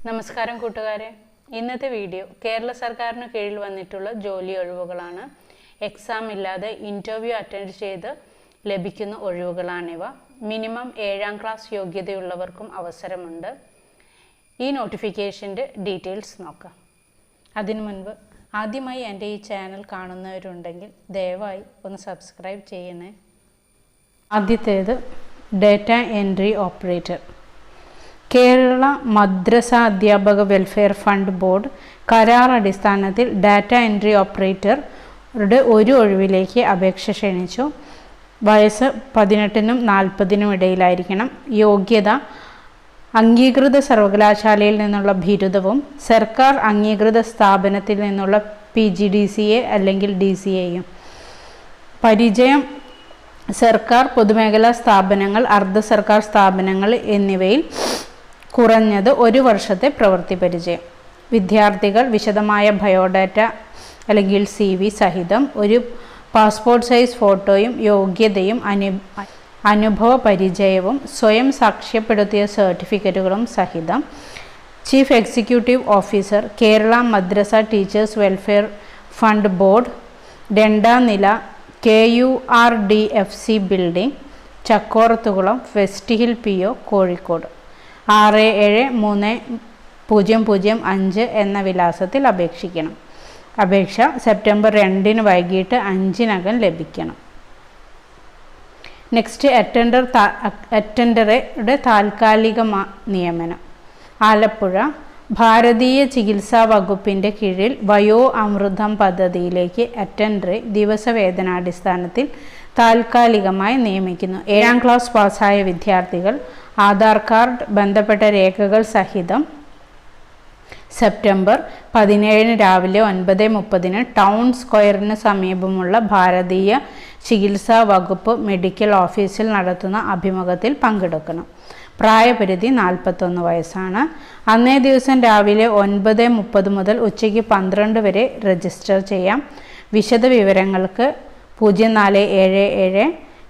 നമസ്കാരം കൂട്ടുകാരെ, ഇന്നത്തെ വീഡിയോ കേരള സർക്കാരിന് കീഴിൽ വന്നിട്ടുള്ള ജോലി ഒഴിവുകളാണ്. എക്സാം ഇല്ലാതെ ഇൻ്റർവ്യൂ അറ്റൻഡ് ചെയ്ത് ലഭിക്കുന്ന ഒഴിവുകളാണിവ. മിനിമം 7ാം ക്ലാസ് യോഗ്യതയുള്ളവർക്കും അവസരമുണ്ട്. ഈ നോട്ടിഫിക്കേഷൻ്റെ ഡീറ്റെയിൽസ് നോക്കാം. അതിനു മുൻപ് ആദ്യമായി എൻ്റെ ഈ ചാനൽ കാണുന്നവരുണ്ടെങ്കിൽ ദയവായി ഒന്ന് സബ്സ്ക്രൈബ് ചെയ്യണേ. ആദ്യത്തേത് ഡേറ്റ എൻട്രി ഓപ്പറേറ്റർ. കേരള മദ്രസ അധ്യാപക വെൽഫെയർ ഫണ്ട് ബോർഡ് കരാർ അടിസ്ഥാനത്തിൽ ഡാറ്റ എൻട്രി ഓപ്പറേറ്ററുടെ ഒരു ഒഴിവിലേക്ക് അപേക്ഷ ക്ഷണിച്ചു. വയസ്സ് 18-നും 40-നും ഇടയിലായിരിക്കണം. യോഗ്യത അംഗീകൃത സർവകലാശാലയിൽ നിന്നുള്ള ബിരുദവും സർക്കാർ അംഗീകൃത സ്ഥാപനത്തിൽ നിന്നുള്ള PGDCA അല്ലെങ്കിൽ DCAയും. പരിചയം സർക്കാർ പൊതുമേഖലാ സ്ഥാപനങ്ങൾ, അർദ്ധ സർക്കാർ സ്ഥാപനങ്ങൾ എന്നിവയിൽ കുറഞ്ഞത് 1 വർഷത്തെ പ്രവൃത്തി പരിചയം. വിദ്യാർത്ഥികൾ വിശദമായ ബയോഡാറ്റ അല്ലെങ്കിൽ CV സഹിതം ഒരു പാസ്പോർട്ട് സൈസ് ഫോട്ടോയും യോഗ്യതയും അനുഭവ പരിചയവും സ്വയം സാക്ഷ്യപ്പെടുത്തിയ സർട്ടിഫിക്കറ്റുകളും സഹിതം chief executive officer, Kerala Madrasa teachers welfare fund board, 2ാം നില, KURDFC building, Chakkorathukulam, west hill PO, Kozhikode 673005 എന്ന വിലാസത്തിൽ അപേക്ഷിക്കണം. അപേക്ഷ സെപ്റ്റംബർ 2 വൈകിട്ട് 5-നകം ലഭിക്കണം. നെക്സ്റ്റ് അറ്റൻഡറുടെ താൽക്കാലിക നിയമനം. ആലപ്പുഴ ഭാരതീയ ചികിത്സാ വകുപ്പിൻ്റെ കീഴിൽ വയോ അമൃതം പദ്ധതിയിലേക്ക് അറ്റൻഡറെ ദിവസവേതനാടിസ്ഥാനത്തിൽ താൽക്കാലികമായി നിയമിക്കുന്നു. 7ാം ക്ലാസ് പാസ്സായ വിദ്യാർത്ഥികൾ ആധാർ കാർഡ്, ബന്ധപ്പെട്ട രേഖകൾ സഹിതം സെപ്റ്റംബർ 17 രാവിലെ 9:30 ടൗൺ സ്ക്വയറിന് സമീപമുള്ള ഭാരതീയ ചികിത്സാ വകുപ്പ് മെഡിക്കൽ ഓഫീസിൽ നടത്തുന്ന അഭിമുഖത്തിൽ പങ്കെടുക്കണം. പ്രായപരിധി 41 വയസ്സാണ്. അന്നേ ദിവസം രാവിലെ 9:30 മുതൽ ഉച്ചയ്ക്ക് 12 വരെ രജിസ്റ്റർ ചെയ്യാം. വിശദ വിവരങ്ങൾക്ക് 0477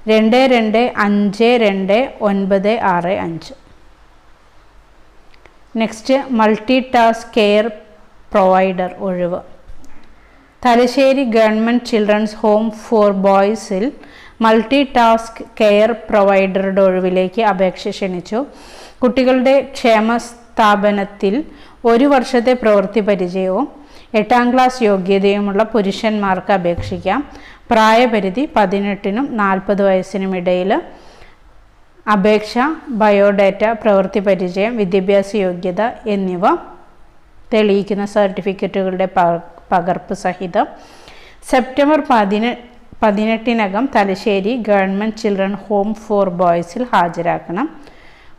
2252 next multi task care provider ഒഴിവ്. Thalassery government children's home for ബോയ്സിൽ മൾട്ടി ടാസ്ക് കെയർ പ്രൊവൈഡറുടെ ഒഴിവിലേക്ക് അപേക്ഷ ക്ഷണിച്ചു. കുട്ടികളുടെ ക്ഷേമ സ്ഥാപനത്തിൽ 1 വർഷത്തെ പ്രവൃത്തി പരിചയവും 8ാം ക്ലാസ് യോഗ്യതയുമുള്ള പുരുഷന്മാർക്ക് അപേക്ഷിക്കാം. പ്രായപരിധി 18-നും 40 വയസ്സിനും ഇടയിൽ. അപേക്ഷ, ബയോഡാറ്റ, പ്രവൃത്തി പരിചയം, വിദ്യാഭ്യാസ യോഗ്യത എന്നിവ തെളിയിക്കുന്ന സർട്ടിഫിക്കറ്റുകളുടെ പകർപ്പ് സഹിതം സെപ്റ്റംബർ 18-നകം Thalassery government children home for ബോയ്സിൽ ഹാജരാക്കണം.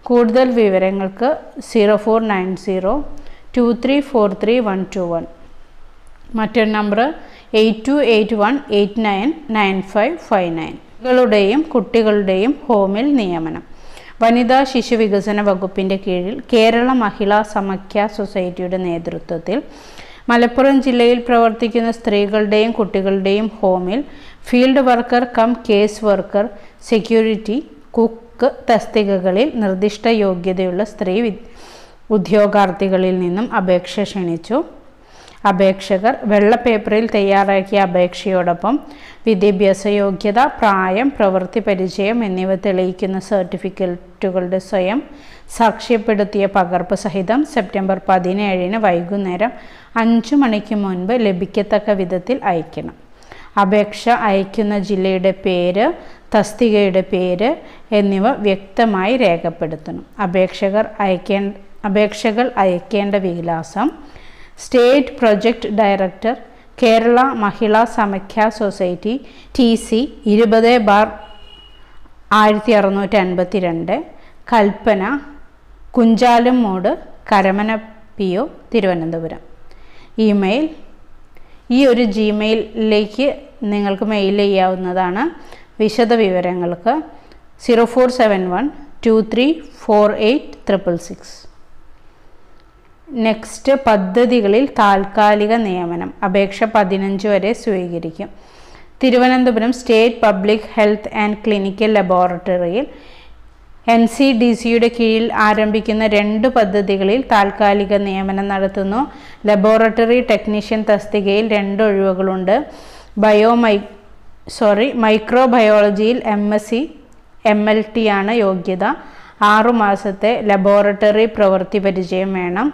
കൂടുതൽ വിവരങ്ങൾക്ക് 0490234321. മറ്റൊരു നമ്പർ 8281899559. കുട്ടികളുടെയും ഹോമിൽ നിയമനം. വനിതാ ശിശു വികസന വകുപ്പിൻ്റെ കീഴിൽ കേരള മഹിളാ സമാഖ്യ സൊസൈറ്റിയുടെ നേതൃത്വത്തിൽ മലപ്പുറം ജില്ലയിൽ പ്രവർത്തിക്കുന്ന സ്ത്രീകളുടെയും കുട്ടികളുടെയും ഹോമിൽ field worker cum case worker, security, cook തസ്തികകളിൽ നിർദ്ദിഷ്ട യോഗ്യതയുള്ള സ്ത്രീ ഉദ്യോഗാർത്ഥികളിൽ നിന്നും അപേക്ഷ ക്ഷണിച്ചു. അപേക്ഷകർ വെള്ള പേപ്പറിൽ തയ്യാറാക്കിയ അപേക്ഷയോടൊപ്പം വിദ്യാഭ്യാസ യോഗ്യത, പ്രായം, പ്രവൃത്തി പരിചയം എന്നിവ തെളിയിക്കുന്ന സർട്ടിഫിക്കറ്റുകളുടെ സ്വയം സാക്ഷ്യപ്പെടുത്തിയ പകർപ്പ് സഹിതം സെപ്റ്റംബർ 17 വൈകുന്നേരം 5 മണിക്ക് മുൻപ് ലഭിക്കത്തക്ക വിധത്തിൽ അയക്കണം. അപേക്ഷ അയക്കുന്ന ജില്ലയുടെ പേര്, തസ്തികയുടെ പേര് എന്നിവ വ്യക്തമായി രേഖപ്പെടുത്തണം. അപേക്ഷകൾ അയക്കേണ്ട വിലാസം: സ്റ്റേറ്റ് പ്രൊജക്ട് ഡയറക്ടർ, കേരള മഹിളാ സമാഖ്യ സൊസൈറ്റി, TC 20/1652, കൽപ്പന, കുഞ്ചാലും മൂട്, കരമന PO, തിരുവനന്തപുരം. ഇമെയിൽ: ഈ ഒരു Gmailലേക്ക് നിങ്ങൾക്ക് മെയിൽ ചെയ്യാവുന്നതാണ്. വിശദ വിവരങ്ങൾക്ക് 0471234866. നെക്സ്റ്റ് പദ്ധതികളിൽ താൽക്കാലിക നിയമനം. അപേക്ഷ 15 വരെ സ്വീകരിക്കും. Thiruvananthapuram state public health and clinical ലബോറട്ടറിയിൽ NCDCയുടെ കീഴിൽ ആരംഭിക്കുന്ന 2 പദ്ധതികളിൽ താൽക്കാലിക നിയമനം നടത്തുന്നു. ലബോറട്ടറി ടെക്നീഷ്യൻ തസ്തികയിൽ 2 ഒഴിവുകളുണ്ട്. മൈക്രോബയോളജിയിൽ MSc MLT ആണ് യോഗ്യത. 6 മാസത്തെ ലബോറട്ടറി പ്രവൃത്തി പരിചയം വേണം.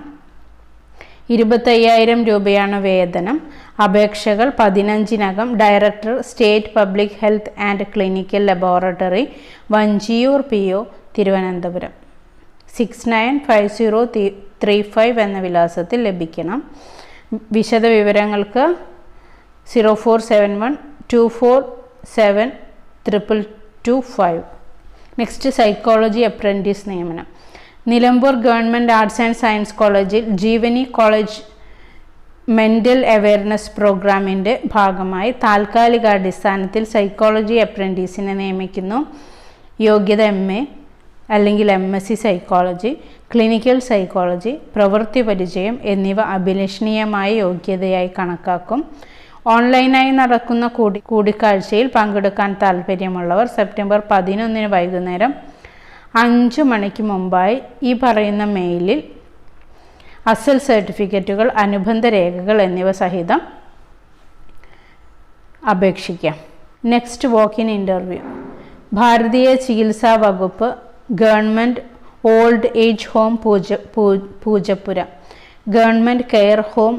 25,000 രൂപയാണ് വേതനം. അപേക്ഷകൾ 15-നകം. Director, state public health and clinical laboratory, Vanchiyoor PO, Thiruvananthapuram. 695035 എന്ന വിലാസത്തിൽ ലഭിക്കണം. വിശദ വിവരങ്ങൾക്ക് 0471247225. നെക്സ്റ്റ് സൈക്കോളജി അപ്രൻറ്റീസ് നിയമനം. Nilambur government arts and science കോളേജിൽ ജീവനി കോളേജ് മെൻ്റൽ അവെയർനെസ് പ്രോഗ്രാമിൻ്റെ ഭാഗമായി താൽക്കാലികാടിസ്ഥാനത്തിൽ സൈക്കോളജി അപ്രൻറ്റീസിനെ നിയമിക്കുന്നു. യോഗ്യത MA അല്ലെങ്കിൽ MSc സൈക്കോളജി, ക്ലിനിക്കൽ സൈക്കോളജി, പ്രവൃത്തി പരിചയം എന്നിവ അഭിലഷണീയമായ യോഗ്യതയായി കണക്കാക്കും. ഓൺലൈനായി നടക്കുന്ന കൂടിക്കാഴ്ചയിൽ പങ്കെടുക്കാൻ താൽപ്പര്യമുള്ളവർ സെപ്റ്റംബർ 11 വൈകുന്നേരം 5 മണിക്ക് മുമ്പായി ഈ പറയുന്ന മെയിലിൽ അസൽ സർട്ടിഫിക്കറ്റുകൾ, അനുബന്ധ രേഖകൾ എന്നിവ സഹിതം അപേക്ഷിക്കാം. Next walk in interview. ഭാരതീയ ചികിത്സാ വകുപ്പ്, government old age home Poojappura, government care home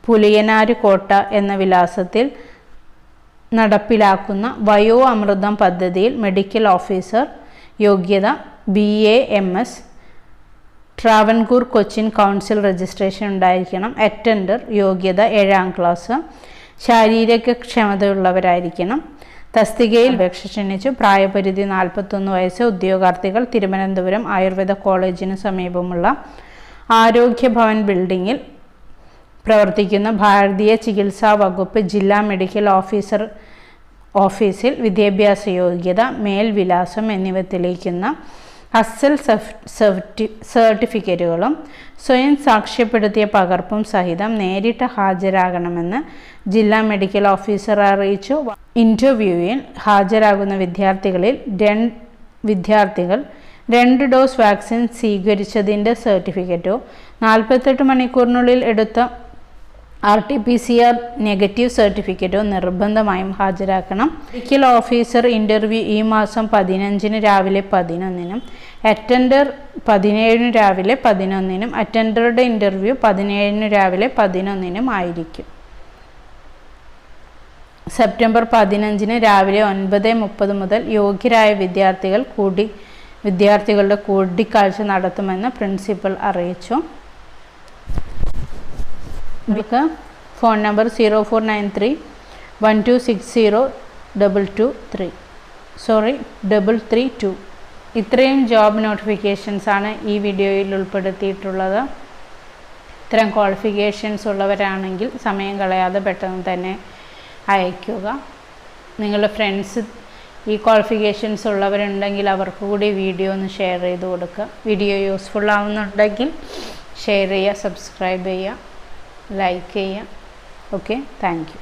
Pulayanarkotta എന്ന വിലാസത്തിൽ നടപ്പിലാക്കുന്ന വയോ അമൃതം പദ്ധതിയിൽ മെഡിക്കൽ ഓഫീസർ. യോഗ്യത BA MS. Travancore Cochin council registration ഉണ്ടായിരിക്കണം. അറ്റൻഡർ. യോഗ്യത 7ാം ക്ലാസ്. ശാരീരിക ക്ഷമതയുള്ളവരായിരിക്കണം. തസ്തികയിൽ അപേക്ഷ ക്ഷണിച്ചു. പ്രായപരിധി 41 വയസ്സ്. ഉദ്യോഗാർത്ഥികൾ തിരുവനന്തപുരം ആയുർവേദ കോളേജിന് സമീപമുള്ള ആരോഗ്യഭവൻ ബിൽഡിങ്ങിൽ പ്രവർത്തിക്കുന്ന ഭാരതീയ ചികിത്സാ വകുപ്പ് ജില്ലാ മെഡിക്കൽ ഓഫീസിൽ വിദ്യാഭ്യാസ യോഗ്യത, മേൽവിലാസം എന്നിവ തെളിയിക്കുന്ന അസൽ സർട്ടിഫിക്കറ്റുകളും സ്വയം സാക്ഷ്യപ്പെടുത്തിയ പകർപ്പും സഹിതം നേരിട്ട് ഹാജരാകണമെന്ന് ജില്ലാ മെഡിക്കൽ ഓഫീസർ അറിയിച്ചു. ഇൻ്റർവ്യൂവിൽ ഹാജരാകുന്ന വിദ്യാർത്ഥികൾ 2 ഡോസ് വാക്സിൻ സ്വീകരിച്ചതിൻ്റെ സർട്ടിഫിക്കറ്റോ 48 മണിക്കൂറിനുള്ളിൽ എടുത്ത RT-PCR നെഗറ്റീവ് സർട്ടിഫിക്കറ്റോ നിർബന്ധമായും ഹാജരാക്കണം. മെഡിക്കൽ ഓഫീസർ ഇൻ്റർവ്യൂ ഈ മാസം 15 രാവിലെ 11-നും അറ്റൻഡർ 17 രാവിലെ 11-നും അറ്റൻഡറുടെ ഇൻ്റർവ്യൂ 17 രാവിലെ 11-നും ആയിരിക്കും. സെപ്റ്റംബർ 15 രാവിലെ 9:30 മുതൽ യോഗ്യരായ വിദ്യാർത്ഥികളുടെ കൂടിക്കാഴ്ച നടത്തുമെന്ന് പ്രിൻസിപ്പൽ അറിയിച്ചു. Phone number 0493-1260-223. ഇത്രയും ജോബ് നോട്ടിഫിക്കേഷൻസാണ് ഈ വീഡിയോയിൽ ഉൾപ്പെടുത്തിയിട്ടുള്ളത്. ഇത്തരം ക്വാളിഫിക്കേഷൻസ് ഉള്ളവരാണെങ്കിൽ സമയം കളയാതെ പെട്ടെന്ന് തന്നെ അയയ്ക്കുക. നിങ്ങളുടെ ഫ്രണ്ട്സ് ഈ ക്വാളിഫിക്കേഷൻസ് ഉള്ളവരുണ്ടെങ്കിൽ അവർക്ക് കൂടി വീഡിയോ ഒന്ന് ഷെയർ ചെയ്ത് കൊടുക്കുക. വീഡിയോ യൂസ്ഫുൾ ആവുന്നുണ്ടെങ്കിൽ ഷെയർ ചെയ്യുക, സബ്സ്ക്രൈബ് ചെയ്യുക, ലൈക്ക് ചെയ്യുക. Okay, thank you.